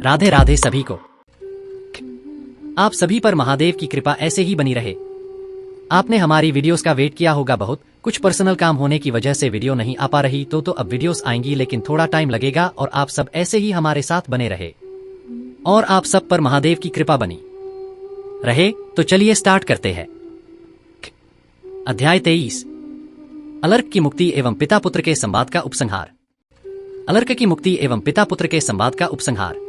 राधे राधे सभी को। आप सभी पर महादेव की कृपा ऐसे ही बनी रहे। आपने हमारी वीडियोस का वेट किया होगा बहुत, कुछ पर्सनल काम होने की वजह से वीडियो नहीं आ पा रही तो अब वीडियोस आएंगी, लेकिन थोड़ा टाइम लगेगा और आप सब ऐसे ही हमारे साथ बने रहे और आप सब पर महादेव की कृपा बनी रहे। तो चलिए स्टार्ट करते हैं। अध्याय 23, अलर्क की मुक्ति एवं पिता पुत्र के संवाद का उपसंहार। अलर्क की मुक्ति एवं पिता पुत्र के संवाद का उपसंहार।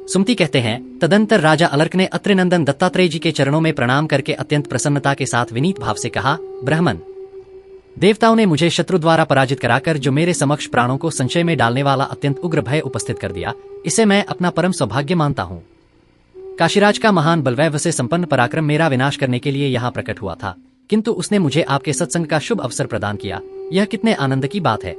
सुमति कहते हैं, तदंतर राजा अलर्क ने अत्रिनंदन दत्तात्रेय जी के चरणों में प्रणाम करके अत्यंत प्रसन्नता के साथ विनीत भाव से कहा, ब्राह्मण देवताओं ने मुझे शत्रु द्वारा पराजित कराकर जो मेरे समक्ष प्राणों को संशय में डालने वाला अत्यंत उग्र भय उपस्थित कर दिया, इसे मैं अपना परम सौभाग्य मानता हूँ। काशीराज का महान बलवैभव से संपन्न पराक्रम मेरा विनाश करने के लिए यहाँ प्रकट हुआ था, किंतु उसने मुझे आपके सत्संग का शुभ अवसर प्रदान किया। यह कितने आनंद की बात है।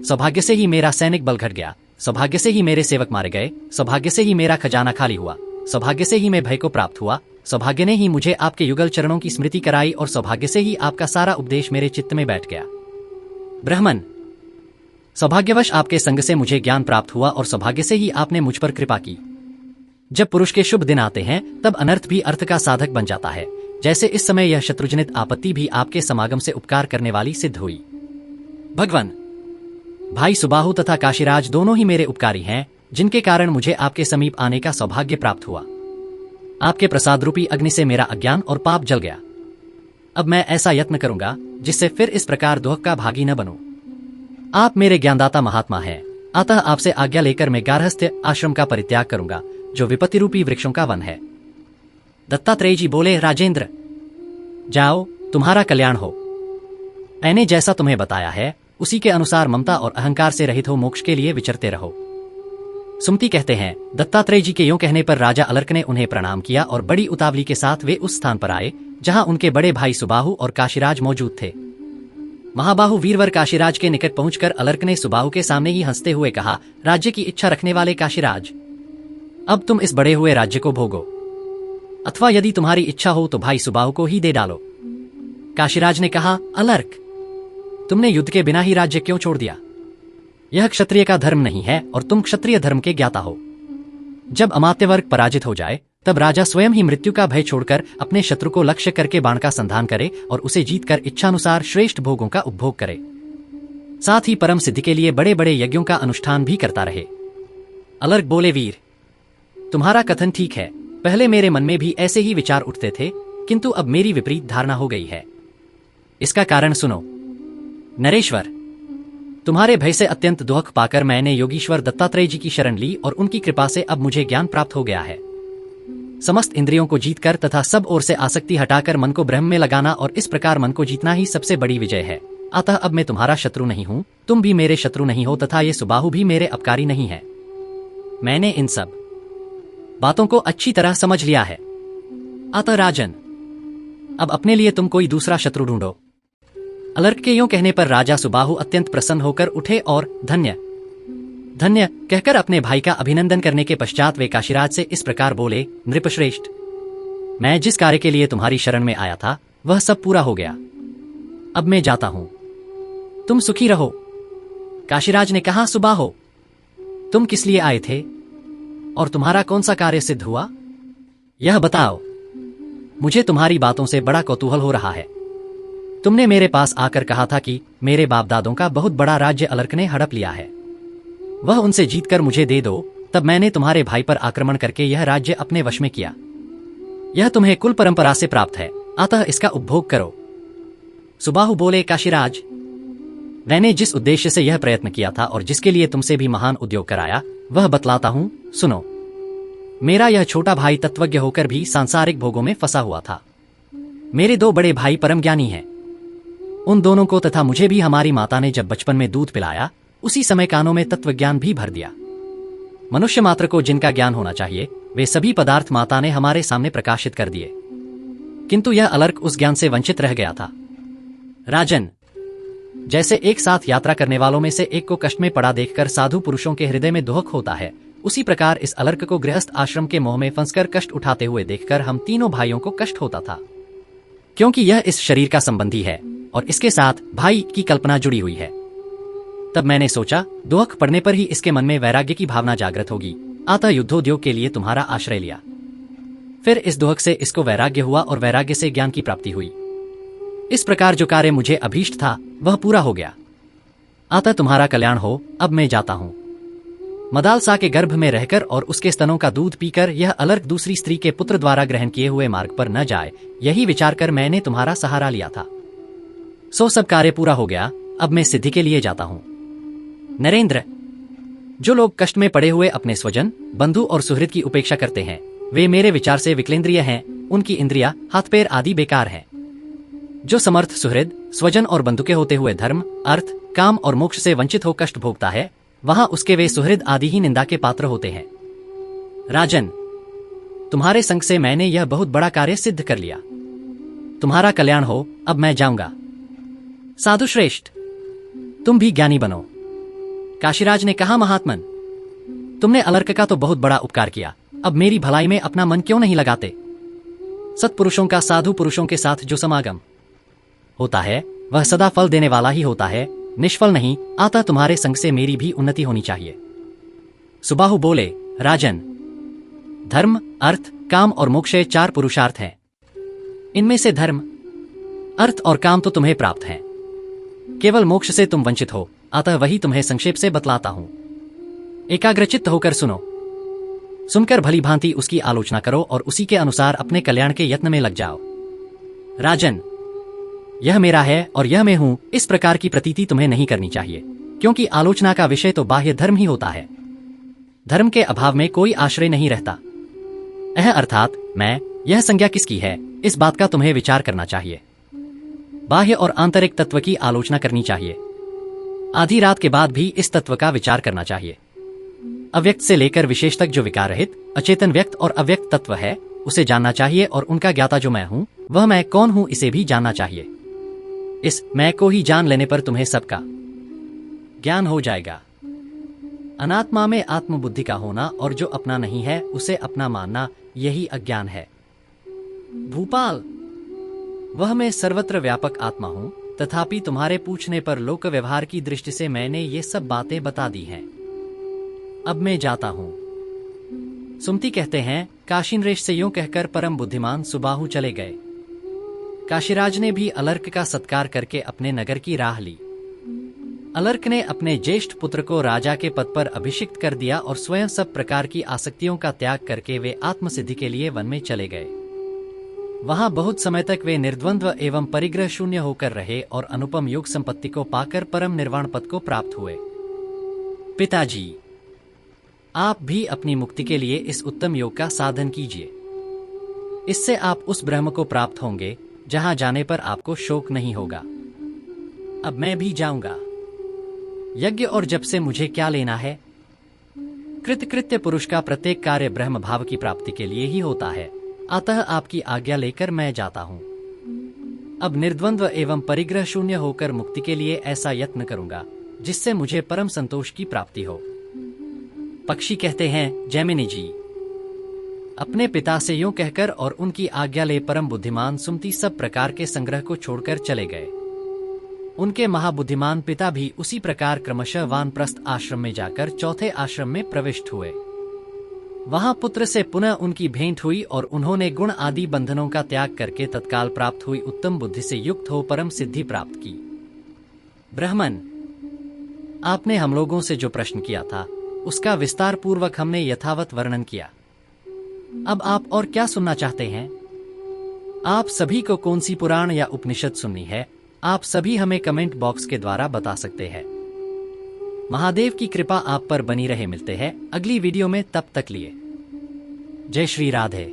सौभाग्य से ही मेरा सैनिक बल घट गया, सौभाग्य से ही मेरे सेवक मारे गए, सौभाग्य से ही मेरा खजाना खाली हुआ, सौभाग्य से ही मैं भय को प्राप्त हुआ, सौभाग्य ने ही मुझे आपके युगल चरणों की स्मृति कराई और सौभाग्य से ही आपका सारा उपदेश मेरे चित्त में बैठ गया। ब्राह्मण सौभाग्यवश आपके संग से मुझे ज्ञान प्राप्त हुआ और सौभाग्य से ही आपने मुझ पर कृपा की। जब पुरुष के शुभ दिन आते हैं तब अनर्थ भी अर्थ का साधक बन जाता है। जैसे इस समय यह शत्रुजनित आपत्ति भी आपके समागम से उपकार करने वाली सिद्ध हुई। भगवान भाई सुबाहु तथा काशीराज दोनों ही मेरे उपकारी हैं, जिनके कारण मुझे आपके समीप आने का सौभाग्य प्राप्त हुआ। आपके प्रसाद रूपी अग्नि से मेरा अज्ञान और पाप जल गया। अब मैं ऐसा यत्न करूंगा जिससे फिर इस प्रकार दुख का भागी न बनूं। आप मेरे ज्ञानदाता महात्मा हैं, अतः आपसे आज्ञा लेकर मैं गार्हस्थ्य आश्रम का परित्याग करूंगा, जो विपत्ति रूपी वृक्षों का वन है। दत्तात्रेय जी बोले, राजेंद्र जाओ, तुम्हारा कल्याण हो। मैंने जैसा तुम्हें बताया है उसी के अनुसार ममता और अहंकार से रहित हो मोक्ष के लिए विचरते रहो। सुमति कहते हैं, दत्तात्रेय जी के यूं कहने पर राजा अलर्क ने उन्हें प्रणाम किया और बड़ी उतावली के साथ वे उस स्थान पर आए जहां उनके बड़े भाई सुबाहु और काशीराज मौजूद थे। महाबाहु वीरवर काशीराज के निकट पहुंचकर अलर्क ने सुबाहु के सामने ही हंसते हुए कहा, राज्य की इच्छा रखने वाले काशीराज, अब तुम इस बड़े हुए राज्य को भोगो, अथवा यदि तुम्हारी इच्छा हो तो भाई सुबाहु को ही दे डालो। काशीराज ने कहा, अलर्क तुमने युद्ध के बिना ही राज्य क्यों छोड़ दिया? यह क्षत्रिय का धर्म नहीं है और तुम क्षत्रिय धर्म के ज्ञाता हो। जब अमात्य वर्ग पराजित हो जाए तब राजा स्वयं ही मृत्यु का भय छोड़कर अपने शत्रु को लक्ष्य करके बाण का संधान करे और उसे जीतकर इच्छानुसार श्रेष्ठ भोगों का उपभोग करे, साथ ही परम सिद्धि के लिए बड़े बड़े यज्ञों का अनुष्ठान भी करता रहे। अलर्क बोले, वीर तुम्हारा कथन ठीक है। पहले मेरे मन में भी ऐसे ही विचार उठते थे, किंतु अब मेरी विपरीत धारणा हो गई है। इसका कारण सुनो। नरेश्वर, तुम्हारे भय से अत्यंत दुख पाकर मैंने योगीश्वर दत्तात्रेय जी की शरण ली और उनकी कृपा से अब मुझे ज्ञान प्राप्त हो गया है। समस्त इंद्रियों को जीतकर तथा सब ओर से आसक्ति हटाकर मन को ब्रह्म में लगाना और इस प्रकार मन को जीतना ही सबसे बड़ी विजय है। अतः अब मैं तुम्हारा शत्रु नहीं हूं, तुम भी मेरे शत्रु नहीं हो तथा ये सुबाहु भी मेरे अपकारी नहीं है। मैंने इन सब बातों को अच्छी तरह समझ लिया है। अतः राजन, अब अपने लिए तुम कोई दूसरा शत्रु ढूंढो। अलर्क के यूं कहने पर राजा सुबाहु अत्यंत प्रसन्न होकर उठे और धन्य धन्य कहकर अपने भाई का अभिनंदन करने के पश्चात वे काशीराज से इस प्रकार बोले, नृपश्रेष्ठ मैं जिस कार्य के लिए तुम्हारी शरण में आया था वह सब पूरा हो गया। अब मैं जाता हूं, तुम सुखी रहो। काशीराज ने कहा, सुबाहु तुम किस लिए आए थे और तुम्हारा कौन सा कार्य सिद्ध हुआ, यह बताओ। मुझे तुम्हारी बातों से बड़ा कौतूहल हो रहा है। तुमने मेरे पास आकर कहा था कि मेरे बाप दादों का बहुत बड़ा राज्य अलर्क ने हड़प लिया है, वह उनसे जीतकर मुझे दे दो। तब मैंने तुम्हारे भाई पर आक्रमण करके यह राज्य अपने वश में किया। यह तुम्हें कुल परंपरा से प्राप्त है, अतः इसका उपभोग करो। सुबाहु बोले, काशीराज मैंने जिस उद्देश्य से यह प्रयत्न किया था और जिसके लिए तुमसे भी महान उद्योग कराया वह बतलाता हूं, सुनो। मेरा यह छोटा भाई तत्वज्ञ होकर भी सांसारिक भोगों में फंसा हुआ था। मेरे दो बड़े भाई परम ज्ञानी हैं। उन दोनों को तथा मुझे भी हमारी माता ने जब बचपन में दूध पिलाया उसी समय कानों में तत्वज्ञान भी भर दिया। मनुष्य मात्र को जिनका ज्ञान होना चाहिए वे सभी पदार्थ माता ने हमारे सामने प्रकाशित कर दिए, किंतु यह अलर्क उस ज्ञान से वंचित रह गया था। राजन, जैसे एक साथ यात्रा करने वालों में से एक को कष्ट में पड़ा देखकर साधु पुरुषों के हृदय में दुख होता है, उसी प्रकार इस अलर्क को गृहस्थ आश्रम के मोह में फंसकर कष्ट उठाते हुए देखकर हम तीनों भाइयों को कष्ट होता था, क्योंकि यह इस शरीर का संबंधी है और इसके साथ भाई की कल्पना जुड़ी हुई है। तब मैंने सोचा दुख पड़ने पर ही इसके मन में वैराग्य की भावना जागृत होगी अतः युद्धोद्योग के लिए तुम्हारा आश्रय लिया। फिर इस दुहक से इसको वैराग्य हुआ और वैराग्य से ज्ञान की प्राप्ति हुई। इस प्रकार जो कार्य मुझे अभीष्ट था वह पूरा हो गया। अतः तुम्हारा कल्याण हो। अब मैं जाता हूं। मदालसा के गर्भ में रहकर और उसके स्तनों का दूध पीकर यह अलर्क दूसरी स्त्री के पुत्र द्वारा ग्रहण किए हुए मार्ग पर न जाए, यही विचार कर मैंने तुम्हारा सहारा लिया था। सो सब कार्य पूरा हो गया। अब मैं सिद्धि के लिए जाता हूं। नरेंद्र, जो लोग कष्ट में पड़े हुए अपने स्वजन, बंधु और सुहृद की उपेक्षा करते हैं, वे मेरे विचार से विकलेंद्रिय हैं। उनकी इंद्रियां, हाथ पैर आदि बेकार हैं। जो समर्थ सुहृद, स्वजन और बंधु के होते हुए धर्म, अर्थ, काम और मोक्ष से वंचित हो कष्ट भोगता है, वहां उसके वे सुहृद आदि ही निंदा के पात्र होते हैं। राजन, तुम्हारे संग से मैंने यह बहुत बड़ा कार्य सिद्ध कर लिया। तुम्हारा कल्याण हो। अब मैं जाऊंगा। साधु श्रेष्ठ, तुम भी ज्ञानी बनो। काशीराज ने कहा, महात्मन, तुमने अलर्क का तो बहुत बड़ा उपकार किया। अब मेरी भलाई में अपना मन क्यों नहीं लगाते? सत्पुरुषों का साधु पुरुषों के साथ जो समागम होता है वह सदा फल देने वाला ही होता है, निष्फल नहीं। अतः तुम्हारे संग से मेरी भी उन्नति होनी चाहिए। सुबाहु बोले, राजन, धर्म, अर्थ, काम और मोक्ष 4 पुरुषार्थ हैं। इनमें से धर्म, अर्थ और काम तो तुम्हें प्राप्त हैं। केवल मोक्ष से तुम वंचित हो। अतः वही तुम्हें संक्षेप से बतलाता हूं। एकाग्रचित्त होकर सुनो। सुनकर भली भांति उसकी आलोचना करो और उसी के अनुसार अपने कल्याण के यत्न में लग जाओ। राजन, यह मेरा है और यह मैं हूं, इस प्रकार की प्रतीति तुम्हें नहीं करनी चाहिए, क्योंकि आलोचना का विषय तो बाह्य धर्म ही होता है। धर्म के अभाव में कोई आश्रय नहीं रहता। अर्थात मैं, यह संज्ञा किसकी है, इस बात का तुम्हें विचार करना चाहिए। बाह्य और आंतरिक तत्व की आलोचना करनी चाहिए। आधी रात के बाद भी इस तत्व का विचार करना चाहिए। अव्यक्त से लेकर विशेष तक जो विकार रहित, अचेतन व्यक्त और अव्यक्त तत्व है, उसे जानना चाहिए और उनका ज्ञाता जो मैं हूं, वह मैं कौन हूं, इसे भी जानना चाहिए। इस मैं को ही जान लेने पर तुम्हें सबका ज्ञान हो जाएगा। अनात्मा में आत्मबुद्धि का होना और जो अपना नहीं है उसे अपना मानना, यही अज्ञान है। भूपाल, वह मैं सर्वत्र व्यापक आत्मा हूं, तथापि तुम्हारे पूछने पर लोक व्यवहार की दृष्टि से मैंने ये सब बातें बता दी हैं। अब मैं जाता हूं। सुमति कहते हैं, काशीनरेश से यूं कहकर परम बुद्धिमान सुबाहु चले गए। काशीराज ने भी अलर्क का सत्कार करके अपने नगर की राह ली। अलर्क ने अपने ज्येष्ठ पुत्र को राजा के पद पर अभिषिक्त कर दिया और स्वयं सब प्रकार की आसक्तियों का त्याग करके वे आत्मसिद्धि के लिए वन में चले गए। वहां बहुत समय तक वे निर्द्वंद्व एवं परिग्रह शून्य होकर रहे और अनुपम योग संपत्ति को पाकर परम निर्वाण पद को प्राप्त हुए। पिताजी, आप भी अपनी मुक्ति के लिए इस उत्तम योग का साधन कीजिए। इससे आप उस ब्रह्म को प्राप्त होंगे जहां जाने पर आपको शोक नहीं होगा। अब मैं भी जाऊंगा। यज्ञ और जप से मुझे क्या लेना है? कृतकृत्य पुरुष का प्रत्येक कार्य ब्रह्म भाव की प्राप्ति के लिए ही होता है। अतः आपकी आज्ञा लेकर मैं जाता हूं। अब निर्द्वंद्व एवं परिग्रह शून्य होकर मुक्ति के लिए ऐसा यत्न करूंगा जिससे मुझे परम संतोष की प्राप्ति हो। पक्षी कहते हैं, जैमिनी जी, अपने पिता से यूं कहकर और उनकी आज्ञा ले परम बुद्धिमान सुमति सब प्रकार के संग्रह को छोड़कर चले गए। उनके महाबुद्धिमान पिता भी उसी प्रकार क्रमशः वानप्रस्थ आश्रम में जाकर चौथे आश्रम में प्रविष्ट हुए। वहां पुत्र से पुनः उनकी भेंट हुई और उन्होंने गुण आदि बंधनों का त्याग करके तत्काल प्राप्त हुई उत्तम बुद्धि से युक्त हो परम सिद्धि प्राप्त की। ब्राह्मण, आपने हम लोगों से जो प्रश्न किया था उसका विस्तार पूर्वक हमने यथावत वर्णन किया। अब आप और क्या सुनना चाहते हैं? आप सभी को कौन सी पुराण या उपनिषद सुननी है, आप सभी हमें कमेंट बॉक्स के द्वारा बता सकते हैं। महादेव की कृपा आप पर बनी रहे। मिलते हैं अगली वीडियो में, तब तक लिए जय श्री राधे।